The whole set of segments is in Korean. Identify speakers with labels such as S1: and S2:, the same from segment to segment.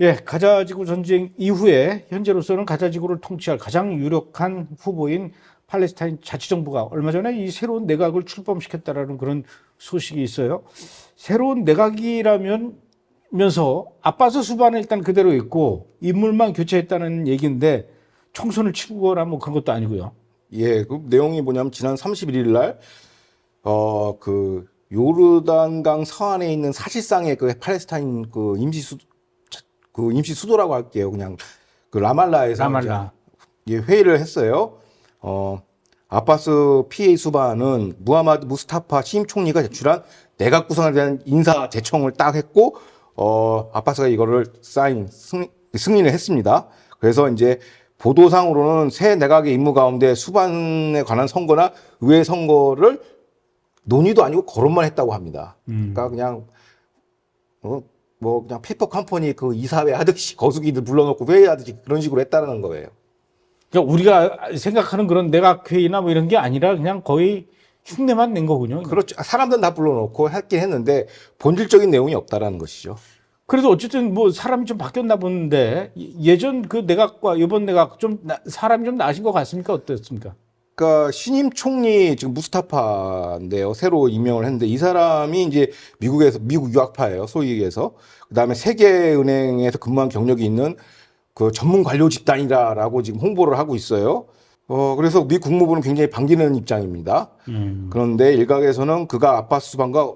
S1: 예, 가자지구 전쟁 이후에 현재로서는 가자지구를 통치할 가장 유력한 후보인 팔레스타인 자치정부가 얼마 전에 이 새로운 내각을 출범시켰다라는 그런 소식이 있어요. 새로운 내각이라면서 아바스 수반은 일단 그대로 있고 인물만 교체했다는 얘기인데 총선을 치르거나 뭐 그런 것도 아니고요.
S2: 예, 그 내용이 뭐냐면 지난 31일 날, 그 요르단강 서안에 있는 사실상의 그 팔레스타인 그 임시 수도라고 할게요. 그냥 그 라말라에서
S1: 라말라.
S2: 이제 회의를 했어요. 아바스 PA 수반은 무하마드 무스타파 시임 총리가 제출한 내각 구성에 대한 인사 제청을 딱 했고, 아바스가 이거를 승인을 했습니다. 그래서 이제 보도상으로는 새 내각의 임무 가운데 수반에 관한 선거나 의회 선거를 논의도 아니고 거론만 했다고 합니다. 그러니까 그냥 뭐 그냥 페이퍼 컴퍼니 그 이사회 하듯이 거수기들 불러놓고 회의하듯이 그런 식으로 했다는 거예요.
S1: 그러니까 우리가 생각하는 그런 내각회의나 뭐 이런 게 아니라 그냥 거의 흉내만 낸 거군요.
S2: 그렇죠. 사람들은 다 불러놓고 했긴 했는데 본질적인 내용이 없다라는 것이죠.
S1: 그래도 어쨌든 뭐 사람이 좀 바뀌었나 보는데 예전 그 내각과 이번 내각 좀 사람이 좀 나아진 것 같습니까? 어떻습니까?
S2: 그러니까 신임 총리 지금 무스타파인데요. 새로 임명을 했는데 이 사람이 이제 미국 유학파예요. 소위 얘기해서. 그다음에 세계은행에서 근무한 경력이 있는 그 전문 관료 집단이다라고 지금 홍보를 하고 있어요. 그래서 미 국무부는 굉장히 반기는 입장입니다. 그런데 일각에서는 그가 아바스 수반과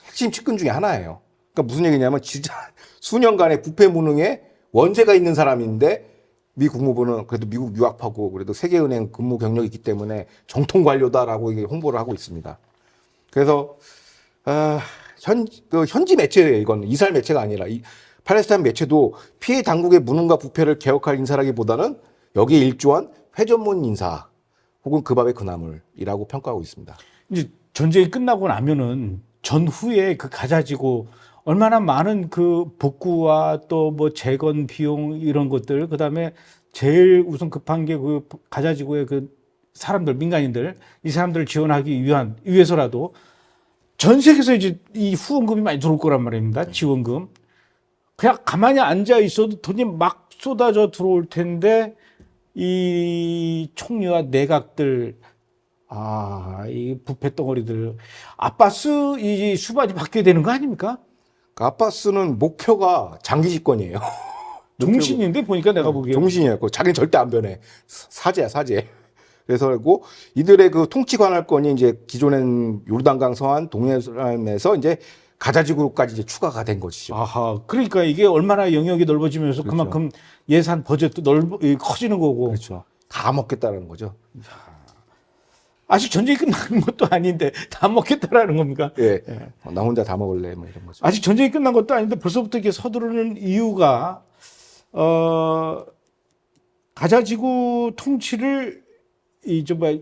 S2: 핵심 측근 중에 하나예요. 그러니까 무슨 얘기냐면 진짜 수년간의 부패 무능에 원죄가 있는 사람인데 미 국무부는 그래도 미국 유학파고 그래도 세계은행 근무 경력이 있기 때문에 정통 관료다라고 이게 홍보를 하고 있습니다. 그래서 현지 매체예요. 이건 이스라엘 매체가 아니라 팔레스타인 매체도 피해 당국의 무능과 부패를 개혁할 인사라기보다는 여기에 일조한 회전문 인사 혹은 그 밥의 그나물이라고 평가하고 있습니다.
S1: 이제 전쟁이 끝나고 나면은 전후에 그 가자지구 얼마나 많은 그 복구와 또 뭐 재건 비용 이런 것들 그다음에 제일 우선 급한 게 그 가자지구의 그 사람들 민간인들 이 사람들을 지원하기 위해서라도 전 세계에서 이제 이 후원금이 많이 들어올 거란 말입니다. 지원금. 그냥 가만히 앉아 있어도 돈이 막 쏟아져 들어올 텐데 이 총리와 내각들 이 부패 덩어리들 아바스 이 수반이 바뀌어야 되는 거 아닙니까?
S2: 아바스는 목표가 장기 집권이에요.
S1: 종신인데 보니까 내가 보기에
S2: 종신이에요. 자기는 절대 안 변해. 사제야, 사제. 그래서 이들의 그 통치 관할권이 이제 기존엔 요르단강 서안 동해안에서 이제 가자지구까지 이제 추가가 된 것이죠.
S1: 아하, 그러니까 이게 얼마나 영역이 넓어지면서
S2: 그렇죠.
S1: 그만큼 예산 버젯도 커지는 거고.
S2: 그렇죠. 다 먹겠다는 거죠.
S1: 아직 전쟁이 끝난 것도 아닌데 다 먹겠다라는 겁니까?
S2: 예. 나 혼자 다 먹을래, 뭐 이런 거죠.
S1: 아직 전쟁이 끝난 것도 아닌데 벌써부터 이렇게 서두르는 이유가 가자지구 통치를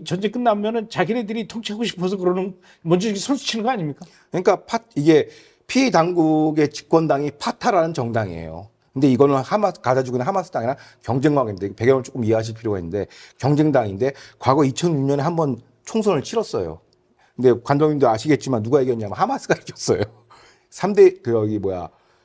S1: 전쟁 끝나면은 자기네들이 통치하고 싶어서 그러는 먼저 선수 치는 거 아닙니까?
S2: 그러니까 이게 피해 당국의 집권당이 파타라는 정당이에요. 근데 이거는 가자지구는 하마스 당이랑 경쟁당인데 배경을 조금 이해하실 필요가 있는데 경쟁당인데 과거 2006년에 한번 총선을 치렀어요. 근데 관동님도 아시겠지만 누가 이겼냐면 하마스가 이겼어요. 3대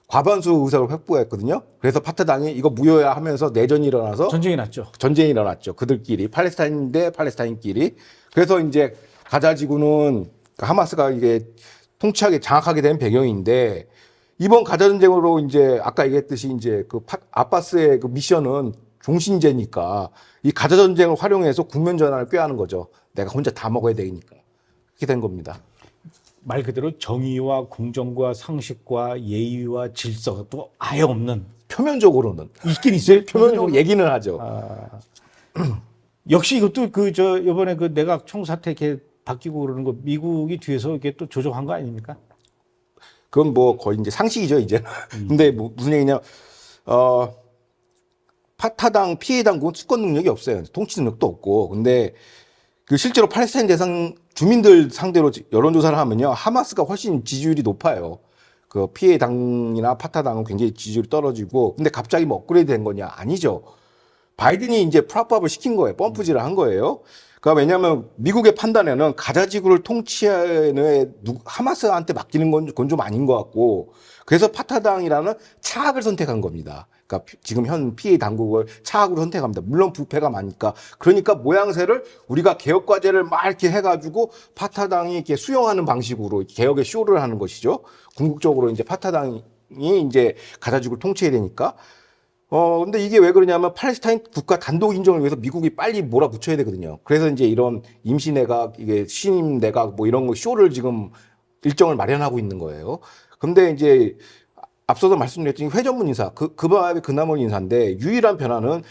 S2: 과반수 의석을 확보했거든요. 그래서 파타당이 이거 무효야 하면서 내전이 일어나서 전쟁이 일어났죠. 그들끼리 팔레스타인 대 팔레스타인끼리. 그래서 이제 가자지구는 하마스가 이게 장악하게 된 배경인데 이번 가자 전쟁으로 이제 아까 얘기했듯이 이제 아바스의 그 미션은 종신제니까 이 가자 전쟁을 활용해서 국면 전환을 꾀하는 거죠. 내가 혼자 다 먹어야 되니까. 그렇게 된 겁니다.
S1: 말 그대로 정의와 공정과 상식과 예의와 질서가 또 아예 없는.
S2: 표면적으로는.
S1: 있긴 있어요.
S2: 표면적으로 얘기는 하죠.
S1: 역시 이것도 이번에 그 내각 총사태 이렇게 바뀌고 그러는 거 미국이 뒤에서 이게 또 조정한 거 아닙니까?
S2: 그건 뭐 거의 이제 상식이죠, 이제. 근데 무슨 얘기냐, 파타당 피해 당국은 수권 능력이 없어요. 통치 능력도 없고. 근데 그 실제로 팔레스타인 대상 주민들 상대로 여론조사를 하면요, 하마스가 훨씬 지지율이 높아요. 그 피해 당이나 파타당은 굉장히 지지율이 떨어지고, 근데 갑자기 뭐 업그레이드 된 거냐? 아니죠. 바이든이 이제 프랍밥을 시킨 거예요. 펌프질을 한 거예요. 그러니까 왜냐하면 미국의 판단에는 가자지구를 통치하는 하마스한테 맡기는 건 그건 좀 아닌 것 같고, 그래서 파타당이라는 차악을 선택한 겁니다. 그러니까 지금 현 PA 당국을 차악으로 선택합니다. 물론 부패가 많으니까. 그러니까 모양새를 우리가 개혁 과제를 막 이렇게 해가지고 파타당이 이렇게 수용하는 방식으로 개혁의 쇼를 하는 것이죠. 궁극적으로 이제 파타당이 이제 가자지구를 통치해야 되니까. 근데 이게 왜 그러냐면 팔레스타인 국가 단독 인정을 위해서 미국이 빨리 몰아붙여야 되거든요. 그래서 이제 이런 임시 내각, 이게 신임 내각 뭐 이런 거 쇼를 지금 일정을 마련하고 있는 거예요. 근데 이제 앞서도 말씀드렸지만 회전문 인사, 그바의 그나물 인사인데 유일한 변화는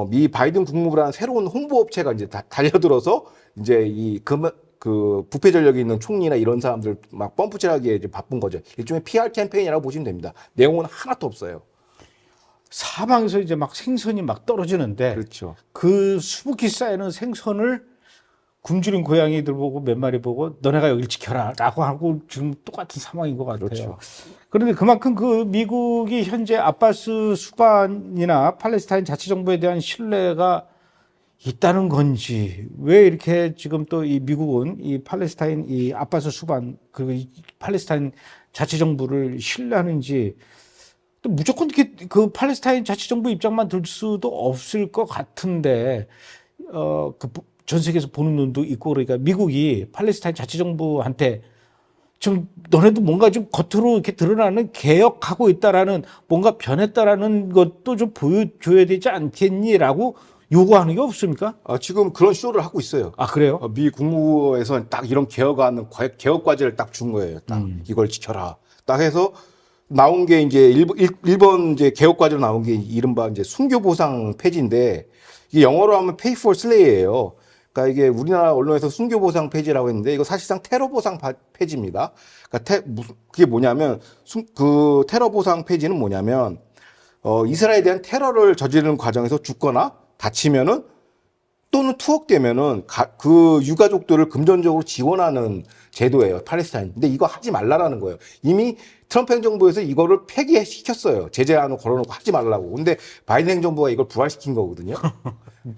S2: 미 바이든 국무부라는 새로운 홍보 업체가 이제 다 달려들어서 이제 그 부패 전력이 있는 총리나 이런 사람들 막 펌프질하기에 이제 바쁜 거죠. 일종의 PR 캠페인이라고 보시면 됩니다. 내용은 하나도 없어요.
S1: 사방에서 이제 막 생선이 막 떨어지는데
S2: 그렇죠.
S1: 그 수북히 쌓이는 생선을 굶주린 고양이들 보고 몇 마리 보고 너네가 여길 지켜라 라고 하고 지금 똑같은 상황인 것 같아요.
S2: 그렇죠.
S1: 그런데 그만큼 그 미국이 현재 아바스 수반이나 팔레스타인 자치정부에 대한 신뢰가 있다는 건지, 왜 이렇게 지금 또 이 미국은 이 팔레스타인 이 아바스 수반 그리고 이 팔레스타인 자치정부를 신뢰하는지, 또 무조건 이렇게 그 팔레스타인 자치정부 입장만 들 수도 없을 것 같은데, 전 세계에서 보는 눈도 있고, 그러니까 미국이 팔레스타인 자치정부한테 좀 너네도 뭔가 좀 겉으로 이렇게 드러나는 개혁하고 있다라는, 뭔가 변했다라는 것도 좀 보여줘야 되지 않겠니라고 요구하는 게 없습니까?
S2: 지금 그런 쇼를 하고 있어요.
S1: 아, 그래요?
S2: 미 국무부에서 딱 이런 개혁 과제를 딱 준 거예요. 딱 이걸 지켜라. 딱 해서 나온 게 이제 일본 이제 개혁 과제로 나온 게 이른바 이제 순교 보상 폐지인데, 이게 영어로 하면 pay for slay예요. 그러니까 이게 우리나라 언론에서 순교 보상 폐지라고 했는데 이거 사실상 테러 보상 폐지입니다. 그러니까 그게 뭐냐면 그 테러 보상 폐지는 뭐냐면 이스라엘에 대한 테러를 저지르는 과정에서 죽거나 다치면은 또는 투옥되면은 그 유가족들을 금전적으로 지원하는 제도예요, 팔레스타인. 근데 이거 하지 말라라는 거예요. 이미 트럼프 행정부에서 이거를 폐기시켰어요. 제재안을 걸어놓고 하지 말라고. 근데 바이든 행정부가 이걸 부활시킨 거거든요.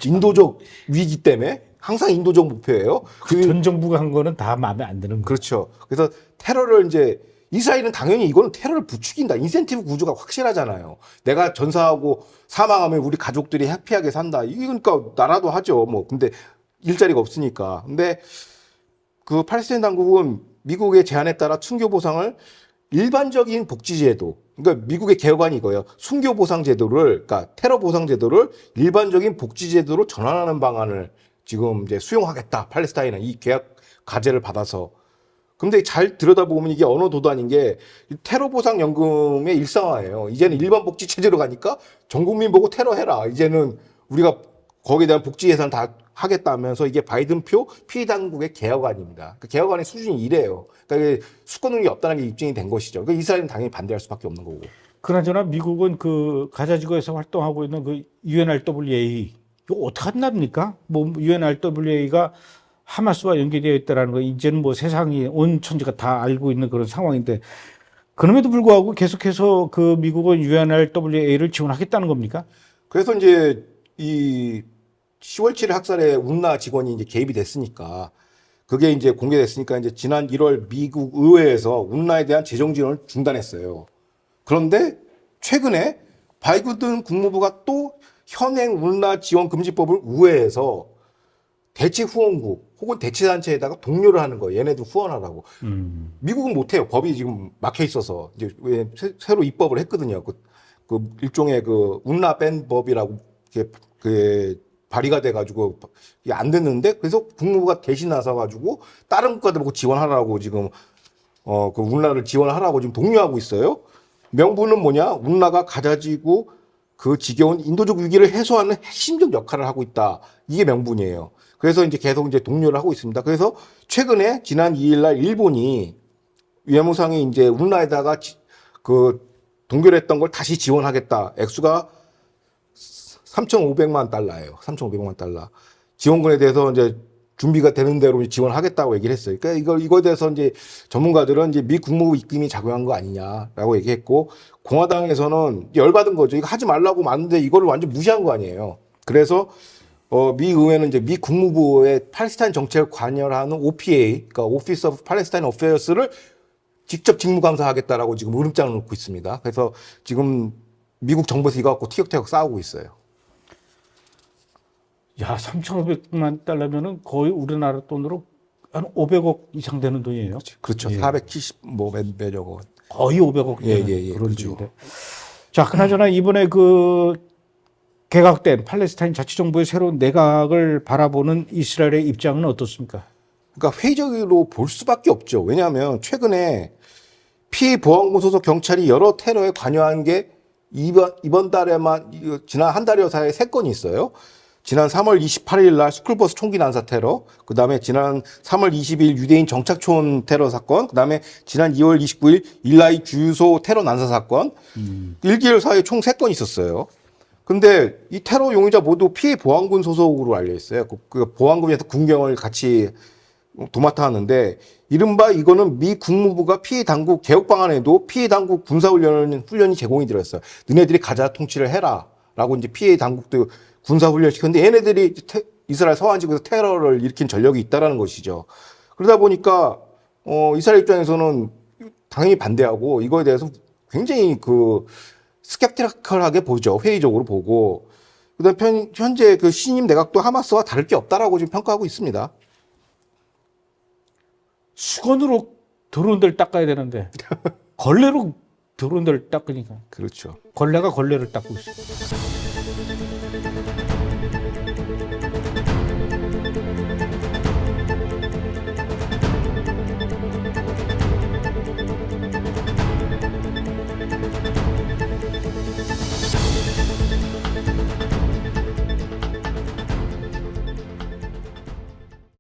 S2: 인도적 위기 때문에 항상 인도적 목표예요.
S1: 전 정부가 한 거는 다 마음에 안 드는 거예요.
S2: 그렇죠. 그래서 테러를 이제 이스라엘은 당연히 이거는 테러를 부추긴다. 인센티브 구조가 확실하잖아요. 내가 전사하고 사망하면 우리 가족들이 해피하게 산다. 이게 그러니까 나라도 하죠. 뭐 근데 일자리가 없으니까. 근데 그 팔레스타인 당국은 미국의 제안에 따라 순교 보상을 일반적인 복지제도, 그러니까 미국의 개혁안이 이거예요. 순교 보상 제도를, 그러니까 테러 보상 제도를 일반적인 복지제도로 전환하는 방안을 지금 이제 수용하겠다. 팔레스타인은 이 계약 과제를 받아서. 근데 잘 들여다보면 이게 언어 도단인 게 테러 보상 연금의 일상화예요. 이제는 일반 복지 체제로 가니까 전 국민 보고 테러해라. 이제는 우리가 거기에 대한 복지 예산 다 하겠다면서 이게 바이든표 피해당국의 개혁안입니다. 그 개혁안의 수준이 이래요. 그러니까 수권능력이 없다는 게 입증이 된 것이죠. 그러니까 이스라엘은 당연히 반대할 수밖에 없는 거고.
S1: 그나저나 미국은 그 가자지구에서 활동하고 있는 그 UNRWA 이거 어떻게 한답니까? 뭐 UNRWA가 하마스와 연계되어 있다라는 거 이제는 뭐 세상이 온 천지가 다 알고 있는 그런 상황인데, 그럼에도 불구하고 계속해서 그 미국은 UNRWA를 지원하겠다는 겁니까?
S2: 그래서 이제 이 10월 7일 학살에 운나 직원이 이제 개입이 됐으니까, 그게 이제 공개됐으니까 이제 지난 1월 미국 의회에서 운나에 대한 재정 지원을 중단했어요. 그런데 최근에 바이든 국무부가 또 현행 운나 지원 금지법을 우회해서 대체 후원국 혹은 대체단체에다가 독려를 하는 거예요. 얘네도 후원하라고. 미국은 못해요. 법이 지금 막혀 있어서. 이제 왜 새로 입법을 했거든요. 그 일종의 그 운나 밴 법이라고 그 발의가 돼가지고 이게 안 됐는데, 그래서 국무부가 대신 나서가지고 다른 국가들 보고 지원하라고 지금 그 운나를 지원하라고 지금 독려하고 있어요. 명분은 뭐냐? 운나가 가자지구 그 지겨운 인도적 위기를 해소하는 핵심적 역할을 하고 있다. 이게 명분이에요. 그래서 이제 계속 이제 독려를 하고 있습니다. 그래서 최근에 지난 2일 날 일본이 외무상이 이제 운나에다가 그 동결했던 걸 다시 지원하겠다. 액수가 3,500만 달러예요. 3,500만 달러. 지원금에 대해서 이제 준비가 되는 대로 지원하겠다고 얘기를 했어요. 그러니까 이거에 대해서 이제 전문가들은 이제 미 국무부 입김이 작용한 거 아니냐라고 얘기했고, 공화당에서는 열받은 거죠. 이거 하지 말라고 맞는데 이거를 완전 무시한 거 아니에요. 그래서 미 의회는 이제 미 국무부의 팔레스타인 정책을 관여하는 OPA, 그러니까 Office of Palestine Affairs를 직접 직무감사하겠다라고 지금 으름장을 놓고 있습니다. 그래서 지금 미국 정부에서 이거 갖고 티격태격 싸우고 있어요.
S1: 야, 3,500만 달러면은 거의 우리나라 돈으로 한 500억 이상 되는 돈이에요.
S2: 그렇죠.
S1: 예.
S2: 470 몇억 원.
S1: 거의 500억 되는
S2: 예,
S1: 그런
S2: 그렇죠.
S1: 돈인데. 자, 그나저나 이번에 그 개각된 팔레스타인 자치정부의 새로운 내각을 바라보는 이스라엘의 입장은 어떻습니까?
S2: 그러니까 회의적으로 볼 수밖에 없죠. 왜냐하면 최근에 피해 보안부 소속 경찰이 여러 테러에 관여한 게 이번 달에만 지난 한 달여 사이에 3건이 있어요. 지난 3월 28일 날 스쿨버스 총기 난사 테러, 그다음에 지난 3월 20일 유대인 정착촌 테러 사건, 그다음에 지난 2월 29일 일라이 주유소 테러 난사 사건, 1개월 사이에 총 3건이 있었어요. 근데 이 테러 용의자 모두 피해 보안군 소속으로 알려 있어요. 그 보안군에서 군경을 같이 도맡아 하는데, 이른바 이거는 미 국무부가 피해 당국 개혁 방안에도 피해 당국 군사훈련이 제공이 들었어요. 너네들이 가자 통치를 해라라고 이제 피해 당국도 군사훈련 시켰는데, 얘네들이 이스라엘 서안 지구에서 테러를 일으킨 전력이 있다라는 것이죠. 그러다 보니까 이스라엘 입장에서는 당연히 반대하고, 이거에 대해서 굉장히 스캡티컬하게 보죠. 회의적으로 보고. 그다음 현재 그 신임 내각도 하마스와 다를 게 없다라고 지금 평가하고 있습니다.
S1: 수건으로 더러운 데를 닦아야 되는데 걸레로 더러운 데를 닦으니까
S2: 그렇죠.
S1: 걸레가 걸레를 닦고 있어.